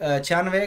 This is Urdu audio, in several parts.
96,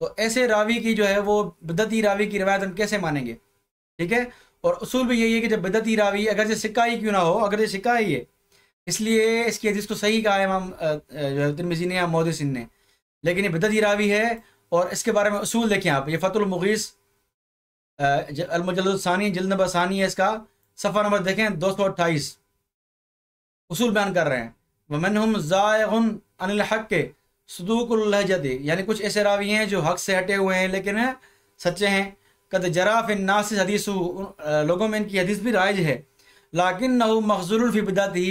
تو ایسے راوی کی جو ہے وہ بدعتی راوی کی روایت ہم کیسے مانیں گے؟ ٹھیک ہے، اور اصول بھی یہی ہے کہ جب بدعتی راوی اگر سکہ ہی کیوں نہ ہو، اگر یہ سکہ ہی ہے، اس لیے اس کی حدیث کو صحیح کہا ہے امام ترمذی نے یا محدثین نے، لیکن یہ بدعتی راوی ہے، اور اس کے بارے میں اصول دیکھیں آپ، یہ فتح المغیث المجلد الثانی جلد نمبر ثانی ہے، اس کا صفحہ نمبر دیکھیں 228، اصول بیان کر رہے ہیں، وَمَنْهُمْ زَائِغٌ عَنِ الْحَقِّ صدوق اللہجۃ، یعنی کچھ ایسے راوی ہیں جو حق سے ہٹے ہوئے ہیں لیکن سچے ہیں، قد جرا فی الناس حدیث، لوگوں میں ان کی حدیث بھی رائج ہے، لکنہ مخذول فی بدعتہ،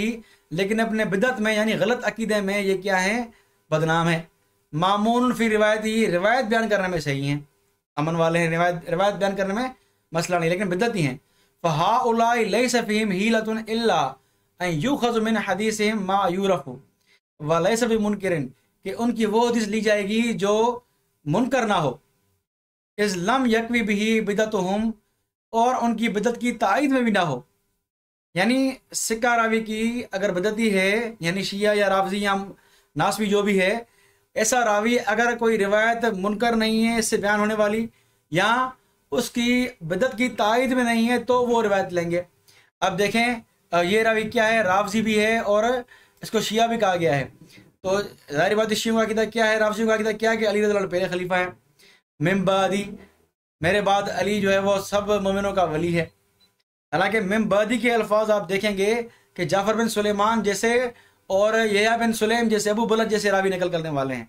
لیکن اپنے بدعت میں یعنی غلط عقیدے میں یہ کیا ہے؟ بدنام ہے، مامون فی روایتی، روایت بیان کرنے میں صحیح ہیں، امن والے ہیں، روایت بیان کرنے میں مسئلہ نہیں، لیکن بدعتی ہیں، فہؤلاء لیس فیہم حیلۃ الا ان یؤخذ من حدیثہم ما یعرف ولیس بمنکر، کہ ان کی وہ حدیث لی جائے گی جو منکر نہ ہو، اذ لم یکوی بہ بدعتہم، اور ان کی بدعت کی تائید میں بھی نہ ہو، یعنی سکہ راوی کی اگر بدعتی ہے، یعنی شیعہ یا رافضی یا ناسبی جو بھی ہے، ایسا راوی اگر کوئی روایت منکر نہیں ہے اس سے بیان ہونے والی، یا اس کی بدعت کی تائید میں نہیں ہے، تو وہ روایت لیں گے۔ اب دیکھیں یہ راوی کیا ہے؟ رافضی بھی ہے، اور اس کو شیعہ بھی کہا گیا ہے، تو ظاہر بات شیعوں کا عقیدہ کیا ہے، رافضیوں کا عقیدہ کیا ہے کہ علی رضی اللہ عنہ پہلے خلیفہ ہے، من بعدی، میرے بعد علی جو ہے وہ سب مومنوں کا ولی ہے، حالانکہ من بعدی کے الفاظ آپ دیکھیں گے کہ جعفر بن سلیمان جیسے اور یحییٰ بن سلیم جیسے، ابو بلد جیسے راوی نقل کرنے والے ہیں،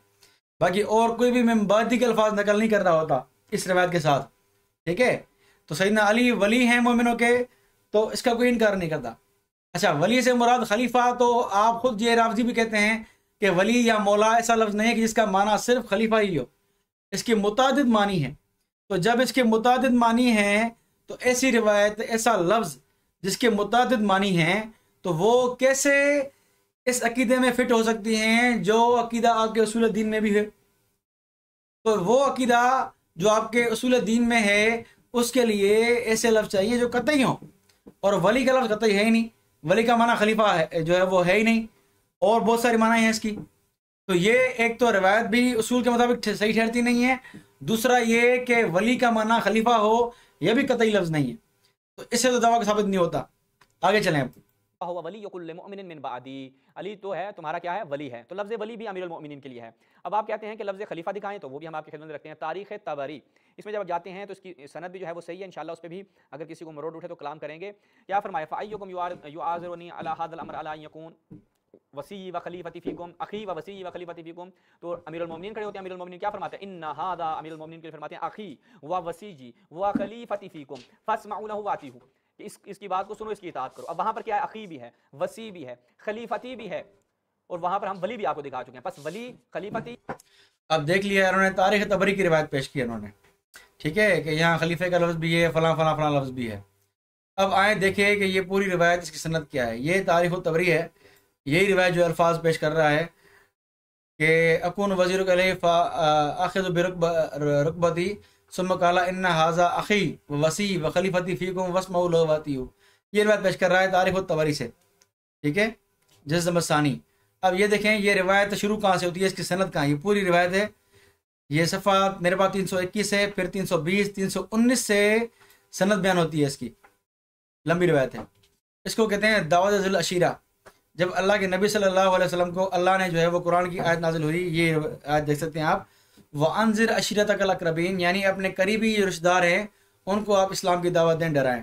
باقی اور کوئی بھی من بعدی کے الفاظ نقل نہیں کر رہا ہوتا اس روایت کے ساتھ، ٹھیک ہے؟ تو سیدنا علی ولی ہیں مومنوں کے، تو اس کا کوئی انکار نہیں کرتا۔ اچھا، ولی سے مراد خلیفہ، تو آپ خود یہ رافضی بھی کہتے ہیں کہ ولی یا مولا ایسا لفظ نہیں ہے کہ جس کا معنی صرف خلیفہ ہی ہو، اس کے متعدد معنی ہیں، تو جب اس کے متعدد معنی ہیں تو ایسی روایت، ایسا لفظ جس کے متعدد معنی ہیں، تو وہ کیسے اس عقیدے میں فٹ ہو سکتی ہیں جو عقیدہ آپ کے اصول دین میں بھی ہے؟ تو وہ عقیدہ جو آپ کے اصول دین میں ہے، اس کے لیے ایسے لفظ چاہیے جو قطعی ہوں، اور ولی کا لفظ قطعی ہے ہی نہیں، ولی کا معنی خلیفہ ہے جو ہے وہ ہے ہی نہیں، اور بہت ساری معنی ہیں اس کی، تو یہ ایک تو روایت بھی اصول کے مطابق صحیح ٹھہرتی نہیں ہے، دوسرا یہ کہ ولی کا معنی خلیفہ ہو، یہ بھی قطعی لفظ نہیں ہے، تو اس سے تو دعویٰ ثابت نہیں ہوتا۔ آگے چلیں اب، هو ولی کل مؤمن من بعدی، علی تو ہے تمہارا کیا ہے؟ ولی ہے، تو لفظ ولی بھی امیر المؤمنین کے لیے ہے۔ اب آپ کہتے ہیں کہ لفظ خلیفہ دکھائیں، تو وہ بھی ہم آپ کی خدمت میں رکھتے ہیں، تاریخ طبری، اس میں جب آپ جاتے ہیں تو اس کی سند بھی جو ہے وہ صحیح ہے، انشاءاللہ اس پہ بھی اگر کسی کو مروڑ اٹھے تو کلام کریں گے۔ کیا فرمایا؟ فَأَيُّكُمْ يُعَاذِرُنِي عَلَى هَذَا الْأَمْرِ أَلَّا أَن يَكُونَ وسیع و خلیفتی فیکم اخی و وسیع و خلیفتی فیکم، تو امیر المومنین کھڑے ہوتے ہیں، امیر المومنین کیا فرماتے ہیں؟ ان ھذا، امیر المومنین کے فرماتے ہیں اخی و وسیع و خلیفتی فیکم فاسمعوا له واتیہو، اس کی بات کو سنو، اس کی اطاعت کرو۔ اب وہاں پر کیا ہے؟ اخی بھی ہے، وسیع بھی ہے، خلیفتی بھی ہے، اور وہاں پر ہم ولی بھی آپ کو دکھا چکے ہیں، پس ولی خلیفتی۔ اب دیکھ لیا انہوں نے تاریخ طبری کی روایت پیش کی انہوں نے، ٹھیک ہے، کہ یہاں خلیفے کا لفظ بھی ہے، فلاں فلاں فلاں لفظ بھی ہے۔ اب آئیں دیکھیں کہ یہ پوری روایت، اس کی سند کیا ہے۔ یہ تاریخ الطبری ہے، یہی روایت جو الفاظ پیش کر رہا ہے کہ اکون وزیر علیہ فآخذ برکبتی ثم قال ان ھذا اخی وسیع وخلیفتی فیکم واسمعوا له واتیعوا، یہ روایت پیش کر رہا ہے تاریخ الطبری سے، ٹھیک ہے، جلد نمبر ثانی۔ اب یہ دیکھیں یہ روایت شروع کہاں سے ہوتی ہے، اس کی سند کہاں ہے؟ یہ پوری روایت ہے، یہ صفحہ میرے پاس 321 ہے، پھر 320 319 سے سند بیان ہوتی ہے، اس کی لمبی روایت ہے، اس کو کہتے ہیں دعوت ذی العشیرہ۔ جب اللہ کے نبی صلی اللہ علیہ وسلم کو اللہ نے جو ہے وہ قرآن کی آیت نازل ہوئی، یہ آیت دیکھ سکتے ہیں آپ، وَأَنذِرْ عَشِيرَتَكَ الْأَقْرَبِينَ، یعنی اپنے قریبی جو رشتہ دار ہیں ان کو آپ اسلام کی دعوت دیں، ڈرائیں۔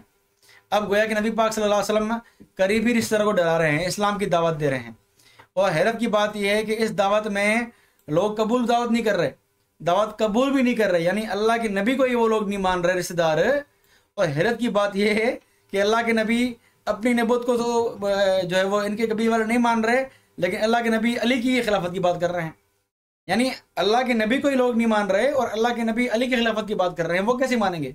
اب گویا کہ نبی پاک صلی اللہ علیہ وسلم قریبی رشتہ داروں کو ڈرا رہے ہیں، اسلام کی دعوت دے رہے ہیں، اور حیرت کی بات یہ ہے کہ اس دعوت میں لوگ قبول دعوت نہیں کر رہے، دعوت قبول بھی نہیں کر رہے، یعنی اللہ کے نبی کو ہی وہ لوگ نہیں مان رہے رشتہ دار۔ اور حیرت کی بات یہ ہے کہ اللہ کے نبی اپنی نبوت کو تو جو ہے وہ ان کے قبیلے والے نہیں مان رہے، لیکن اللہ کے نبی علی کی خلافت کی بات کر رہے ہیں، یعنی اللہ کے نبی کو ہی لوگ نہیں مان رہے اور اللہ کے نبی علی کی خلافت کی بات کر رہے ہیں، وہ کیسے مانیں گے؟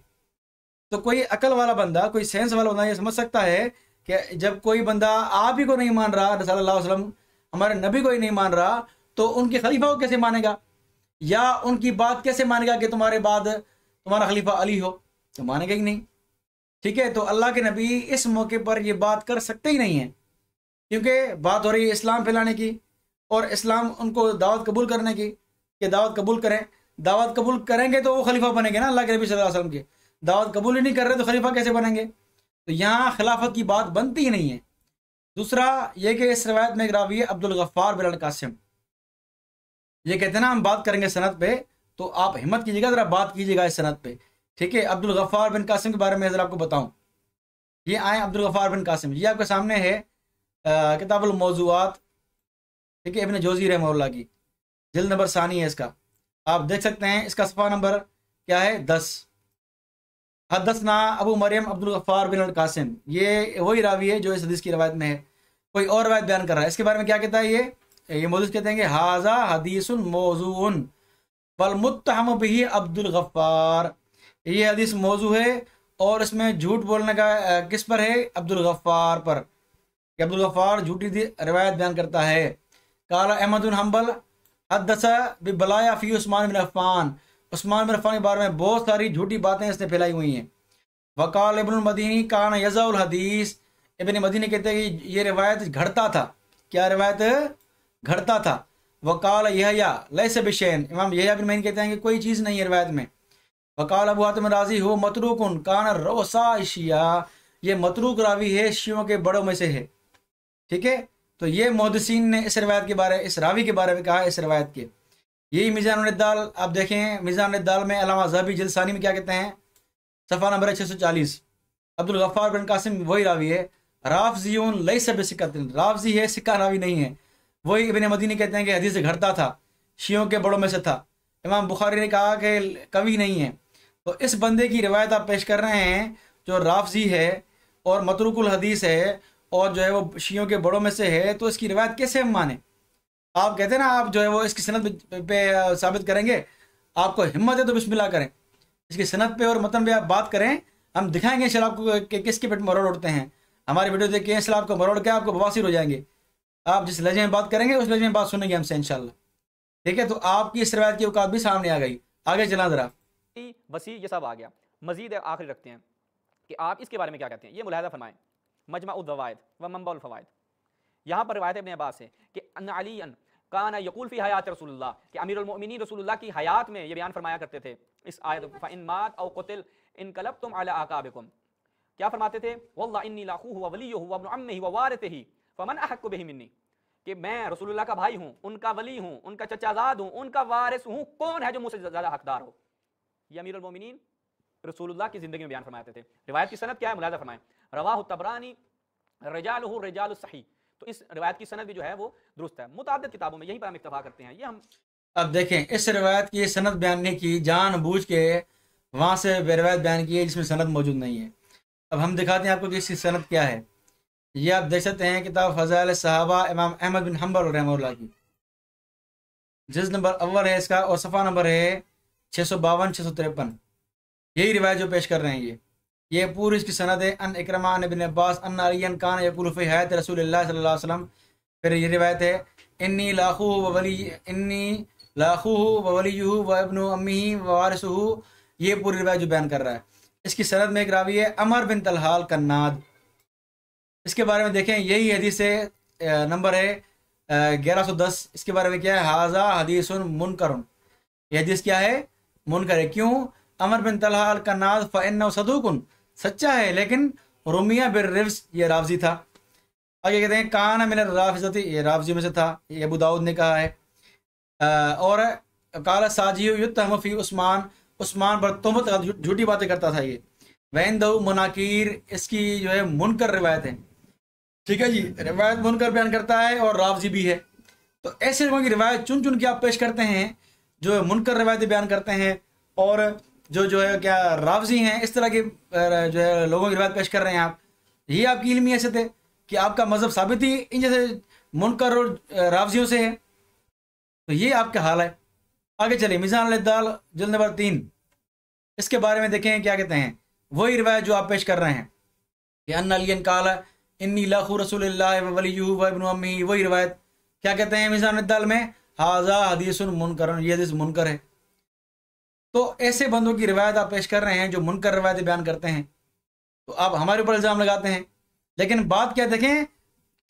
تو کوئی عقل والا بندہ، کوئی سینس والا بندہ یہ سمجھ سکتا ہے کہ جب کوئی بندہ آپ ہی کو نہیں مان رہا، صلی اللہ علیہ وسلم ہمارے نبی کو ہی نہیں مان رہا، تو ان کے خلیفہ کو کیسے مانے گا، یا ان کی بات کیسے مانے گا کہ تمہارے بعد تمہارا خلیفہ علی ہو؟ تو مانے گا ہی نہیں، ٹھیک ہے۔ تو اللہ کے نبی اس موقع پر یہ بات کر سکتے ہی نہیں ہیں، کیونکہ بات ہو رہی ہے اسلام پھیلانے کی، اور اسلام ان کو دعوت قبول کرنے کی، کہ دعوت قبول کریں۔ دعوت قبول کریں گے تو وہ خلیفہ بنیں گے نا اللہ کے نبی صلی اللہ علیہ وسلم کے. دعوت قبول ہی نہیں کر رہے تو خلیفہ کیسے بنیں گے؟ تو یہاں خلافت کی بات بنتی ہی نہیں ہے. دوسرا یہ کہ اس روایت میں ایک راوی ہے عبد الغفار بن القاسم. یہ کہتے ہیں نا ہم بات کریں گے سند پہ، تو آپ ہمت کیجیے گا، ذرا بات کیجیے گا اس سند پہ. ٹھیک ہے، عبد الغفار بن قاسم کے بارے میں ذرا آپ کو بتاؤں. یہ آئے عبد الغفار بن قاسم، یہ آپ کے سامنے ہے کتاب الموضوعات، ٹھیک ہے، ابن جوزی رحمہ اللہ کی، جلد نمبر ثانی ہے اس کا. آپ دیکھ سکتے ہیں اس کا صفحہ نمبر کیا ہے، 10. حدثنا ابو مریم عبد الغفار بن القاسم، یہ وہی راوی ہے جو اس حدیث کی روایت میں ہے. کوئی اور روایت بیان کر رہا ہے، اس کے بارے میں کیا کہتا ہے یہ موضوع کہتے ہیں کہ ھذا حدیث موضوع والمتهم به عبد الغفار، یہ حدیث موضوع ہے اور اس میں جھوٹ بولنے کا کس پر ہے؟ عبد الغفار پر، کہ عبد الغفار جھوٹی روایت بیان کرتا ہے. قال احمد بن حنبل حدث ببلایا فی عثمان بن عفان، عثمان بن عفان کے بارے میں بہت ساری جھوٹی باتیں اس نے پھیلائی ہوئی ہیں. وقال ابن المدینی کان یضع الحدیث، ابن مدینی کہتے ہیں کہ یہ روایت گھڑتا تھا. کیا روایت گھڑتا تھا؟ وقال یحییٰ لیس بشین، امام یحییٰ بن معین کہتے ہیں کہ کوئی چیز نہیں ہے روایت میں. وقال ابو حاتم رازی ہو متروک کان رؤساء الشیعہ، یہ متروک راوی ہے، شیعوں کے بڑوں میں سے ہے. ٹھیک ہے، تو یہ محدثین نے اس روایت کے بارے، اس راوی کے بارے میں کہا ہے اس روایت کے. یہی میزان النعدال آپ دیکھیں، میزان النعدال میں علامہ ذہبی جلد ثانی میں کیا کہتے ہیں، صفحہ نمبر 640. عبد الغفار بن قاسم وہی راوی ہے، رافضیون لیس بثقۃ، رافضی ہے، سکہ راوی نہیں ہے. وہی ابن مدینی کہتے ہیں کہ حدیث گھڑتا تھا، شیعوں کے بڑوں میں سے تھا. امام بخاری نے کہا کہ کوی نہیں ہے. تو اس بندے کی روایت آپ پیش کر رہے ہیں جو رافضی ہے اور متروک الحدیث ہے اور جو ہے وہ شیعوں کے بڑوں میں سے ہے، تو اس کی روایت کیسے ہم مانیں؟ آپ کہتے ہیں نا آپ جو ہے وہ اس کی سند پہ ثابت کریں گے، آپ کو ہمت ہے تو بسم اللہ کریں، اس کی سند پہ اور متن پہ آپ بات کریں، ہم دکھائیں گے انشاءاللہ آپ کو کہ کس کے پیٹ مروڑ اڑتے ہیں. ہماری ویڈیو دیکھ کے انشاءاللہ آپ کو مروڑ کے آپ کو بواسیر ہو جائیں گے. آپ جس لہجے میں بات کریں گے اس لہجے میں بات سنیں گے ہم سے انشاءاللہ. ٹھیک ہے، تو آپ کی اس روایت کی اوقات بھی سامنے آ گئی. آگے چلا ذرا. وسیع یہ سب آ گیا. مزید آخر رکھتے ہیں کہ آپ اس کے بارے میں کیا کہتے ہیں، یہ ملاحظہ فرمائیں. مجمع الزوائد و منبع الفوائد، یہاں پر روایت ابن عباس سے کہ ان علی کان یقول فی حیات رسول اللہ، کہ امیر المؤمنین رسول اللہ کی حیات میں یہ بیان فرمایا کرتے تھے اس آیت فإن مات او قتل انقلبتم علی اعقابکم، کیا فرماتے تھے؟ واللہ انی لاخوہ وولیہ وابن عمہ ووارثہ فمن احق بہ منی، کہ میں رسول اللہ کا بھائی ہوں، ان کا ولی ہوں، ان کا چچا زاد ہوں، ان کا وارث ہوں، کون ہے جو مجھ سے زیادہ حقدار ہو؟ یہ امیر المومنین رسول اللہ کی زندگی میں بیان فرماتے تھے. روایت کی سند کیا ہے ملاحظہ فرمائیں. رواہ الطبرانی رجالہ رجال الصحیح، تو اس روایت کی سند بھی جو ہے وہ درست ہے. متعدد کتابوں میں یہیں پر ہم اتفاق کرتے ہیں. یہ ہم اب دیکھیں اس روایت کی سند بیان نہیں کی، جان بوجھ کے وہاں سے روایت بیان کی ہے جس میں سند موجود نہیں ہے. اب ہم دکھاتے ہیں آپ کو کہ اس کی سند کیا ہے. یہ آپ دیکھ سکتے ہیں کتاب فضائل صحابہ امام احمد بن حنبل رحمہ اللہ کی، جلد نمبر اول ہے اس کا اور صفحہ نمبر ہے 652 653. یہی روایت جو پیش کر رہے ہیں یہ پوری اس کی سند ہے. ان اکرمہ ان ابن عباس ان علی کان یقول فی حیات رسول اللہ صلی اللہ علیہ وسلم. پھر یہ روایت ہے انی لاخوہ وولیہ وابن امہ ووارثہ. یہ پوری روایت جو بیان کر رہا ہے اس کی سند میں ایک راوی ہے عمر بن طلحہ القناد. اس کے بارے میں دیکھیں یہی حدیث ہے، نمبر ہے 1110. اس کے بارے میں کیا ہے؟ ھذا حدیث منکر، یہ حدیث کیا ہے؟ منکر ہے. کیوں؟ عمر بن طلحہ القناد فإنہ صدوق، سچا ہے لیکن رمیہ بالرفض، یہ رافضی تھا. آگے کہتے ہیں کان من الرافضۃ، یہ رافضی میں سے تھا، یہ ابو داؤد نے کہا ہے. اور قال ساجی یتہم فی عثمان، عثمان پر تہمت جھوٹی باتیں کرتا تھا یہ. وعندہ مناکیر، اس کی جو ہے منکر روایت ہے. ٹھیک ہے جی، روایت منکر بیان کرتا ہے اور رافضی بھی ہے. تو ایسے لوگوں کی روایت چن چن کے آپ پیش کرتے ہیں جو منکر روایتیں بیان کرتے ہیں اور جو ہے کیا رافضی ہیں، اس طرح کے جو ہے لوگوں کی روایت پیش کر رہے ہیں آپ. یہ آپ کی علمی حیثیت ہے کہ آپ کا مذہب ثابت ہی ان جیسے منکر اور رافضیوں سے ہے. تو یہ آپ کا حال ہے. آگے چلیں میزان الاعتدال جلد نمبر 3، اس کے بارے میں دیکھیں کیا کہتے ہیں. وہی روایت جو آپ پیش کر رہے ہیں کہ ان علی قال انی لاخو رسول اللہ وولیہ وابن امہ، وہی روایت کیا کہتے ہیں میزان الاعتدال میں؟ ھذا حدیث منکر، یہ حدیث منکر ہے. تو ایسے بندوں کی روایت آپ پیش کر رہے ہیں جو منکر روایتیں بیان کرتے ہیں، تو آپ ہمارے اوپر الزام لگاتے ہیں. لیکن بات کیا دیکھیں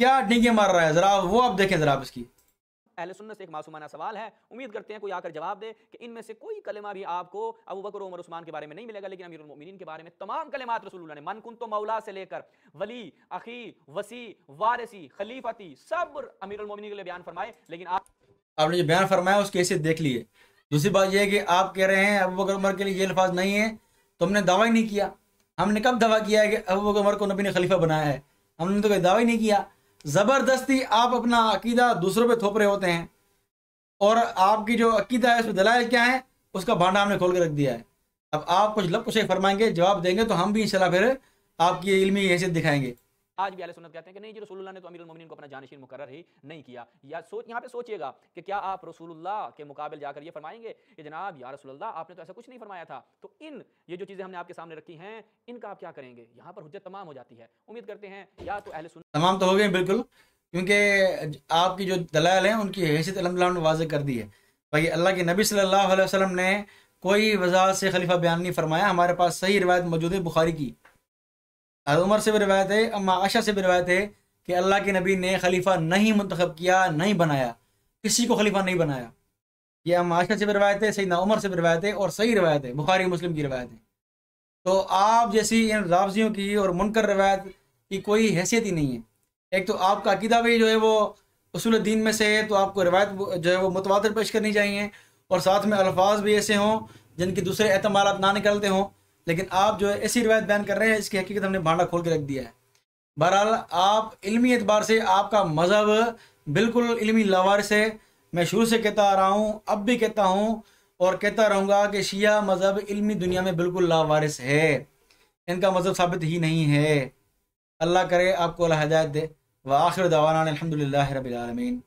کیا ڈینگیں مار رہا ہے، ذرا وہ آپ دیکھیں ذرا آپ اس کی. اہل سنت سے ایک معصومانہ سوال ہے، امید کرتے ہیں کوئی آ کر جواب دے کہ ان میں سے کوئی کلمہ بھی آپ کو ابو بکر عمر عثمان کے بارے میں نہیں ملے گا، لیکن امیر المؤمنین کے بارے میں تمام کلمات رسول اللہ نے من کنت مولا سے لے کر ولی، اخی، وسی، وارثی، خلیفتی، سب امیر المؤمنین کے لیے بیان فرمائے، لیکن آپ نے جو بیان فرمایا اس کی حیثیت دیکھ لیے۔ دوسری بات یہ ہے کہ آپ کہہ رہے ہیں ابو بکر عمر کے لیے یہ الفاظ نہیں ہیں، تو ہم نے دعویٰ ہی نہیں کیا۔ ہم نے کب دعویٰ کیا ہے کہ ابو بکر عمر کو نبی نے خلیفہ بنایا ہے؟ ہم نے تو کوئی دعویٰ ہی نہیں کیا۔ زبردستی آپ اپنا عقیدہ دوسروں پہ تھوپ رہے ہوتے ہیں، اور آپ کی جو عقیدہ ہے اس میں دلائل کیا ہے اس کا بھانڈا ہم نے کھول کے رکھ دیا ہے۔ اب آپ کچھ لب کچھ فرمائیں گے، جواب دیں گے تو ہم بھی انشاءاللہ پھر آپ کی علمی حیثیت دکھائیں گے۔ آج بھی اہل سنت کہتے ہیں کہ نہیں جی رسول اللہ نے تو امیر المومنین کو اپنا جانشین مقرر ہی نہیں کیا۔ یا یہاں پہ سوچئے گا کہ کیا آپ رسول اللہ کے مقابل جا کر یہ فرمائیں گے کہ جناب یا رسول اللہ آپ نے تو ایسا کچھ نہیں فرمایا تھا؟ تو یہ جو چیزیں ہم نے آپ کے سامنے رکھی ہیں ان کا آپ کیا کریں گے؟ یہاں پر حجت تمام ہو جاتی ہے۔ امید کرتے ہیں یا تو اہل سنت تمام تو ہو گئے بالکل، کیونکہ آپ کی جو دلائل ہیں ان کی حیثیت الحمدللہ نے واضح کر دی ہے۔ بھائی اللہ کے نبی صلی اللہ علیہ وسلم نے کوئی وضاحت سے خلیفہ بیان نہیں فرمایا۔ ہمارے پاس صحیح روایت موجود ہے بخاری کی، حضرت عمر سے بھی روایت ہے، اما عائشہ سے بھی روایت ہے کہ اللہ کے نبی نے خلیفہ نہیں منتخب کیا، نہیں بنایا، کسی کو خلیفہ نہیں بنایا۔ یہ اما عائشہ سے بھی روایت ہے، سیدنا عمر سے بھی روایت ہے، اور صحیح روایت ہے، بخاری مسلم کی روایت ہے۔ تو آپ جیسی ان رافضیوں کی اور منکر روایت کی کوئی حیثیت ہی نہیں ہے۔ ایک تو آپ کا عقیدہ بھی جو ہے وہ اصول دین میں سے ہے، تو آپ کو روایت جو ہے وہ متواتر پیش کرنی چاہیے، اور ساتھ میں الفاظ بھی ایسے ہوں جن کی دوسرے احتمالات نہ نکلتے ہوں، لیکن آپ جو ہے ایسی روایت بیان کر رہے ہیں اس کی حقیقت ہم نے بھانڈا کھول کے رکھ دیا ہے۔ بہرحال آپ علمی اعتبار سے آپ کا مذہب بالکل علمی لاوارث ہے۔ میں شروع سے کہتا آ رہا ہوں، اب بھی کہتا ہوں اور کہتا رہوں گا کہ شیعہ مذہب علمی دنیا میں بالکل لاوارث ہے، ان کا مذہب ثابت ہی نہیں ہے۔ اللہ کرے آپ کو اللہ ہدایت دے۔ وآخر دعوانا الحمدللہ رب العالمین۔